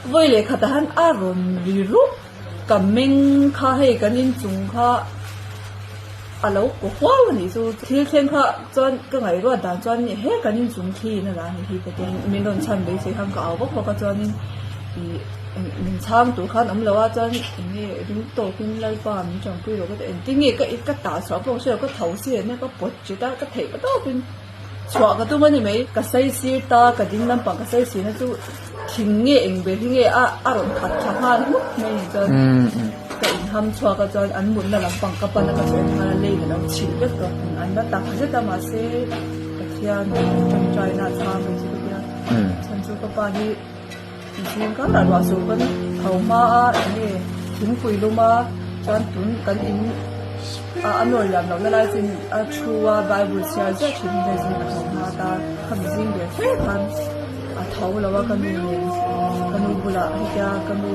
với lại khát han aron riru cầm mình khá hay cái nên chúng khá lâu có hoa này số thiên thiên khá chọn cái ngày đó đã chọn hết cái nên chúng khi nó là thì cái mình luôn chọn đấy thì hàng cái áo bốc cái chọn thì mình tham tụ khá nắm lâu chọn ini đúng tổ kinh lai ba mình chọn quy rồi cái tiếng nghe cái tả số phong số cái thấu xuyên này cái bột chỉ ta cái thể cái đó bên chọn cái tôi mấy cái xây xí ta cái tiếng năm bằng cái xây xí nó chú听nghe anh về nghe rồi khát khát ha lúc này cho cái ham chọn cái chọn anh muốn là làm bằng cái bàn cái chọn là lấy cái đó chịu rất tốt anh đã tập rất là mà sẽ cái thiên trong trái na tham cái gì cái chân chú cái bàn đi riêng các là loại số cái thầu ma này chúng quỳ luôn mà chọn tuấn cái in anh nói làm nó lại xin chua Bible sẽ rất chính là gì là thầu ma ta không riêng về phép han thầu là cái kanu bula hiya kanu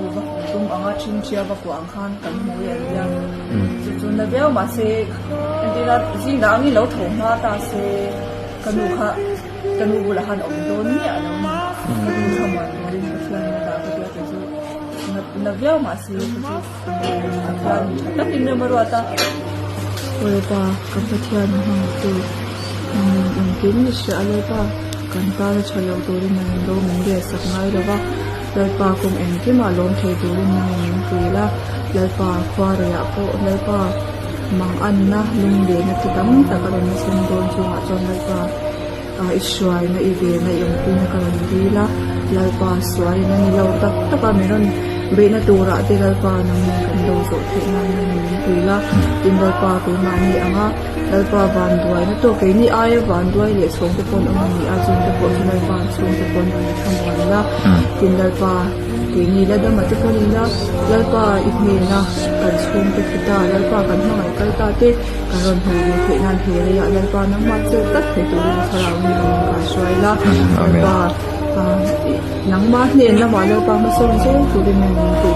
tum anga chinchia ba ko angkhan kan mo ya chu na bel ma se endira jing da ngi lo thong ma ta se kanu bula han om don ni ala ma kanu khama rin flan da ka ya chu na bel ma se chu flan ta tin na maru ata oi pa ka pathian ha tu tin ni sha ala pa kan ta chalo to rin na ndo min ge sak ngai lo ba lai pa kum en ki ma lom thei tu rin na min tuila lai pa khwa ra ya po lai pa mang an na lung de na ti tam ta ka ron sin don chu ma chon lai pa iswai na i ve na yong pu na ka ron ri la lai pa swai na ni lo tak ta pa me ron be na tu ra te lai pa na min kan do so the na min tuila tin lai pa tu na ni anga lai pa van duai na to ke ni ai van duai le song te pon ang ni a jung te pon lai pa song te pon ni kham wan la tin lai pa ke ni la da ma te pon na lai pa i me na kan song te kita lai pa kan ha mai kai ta te kan ron hu ni the nan the le ya lai pa nang ma che tat the tu ni thara ni ka swai la lai pa nang ma ne na ma lai pa ma song che tu ni ni tu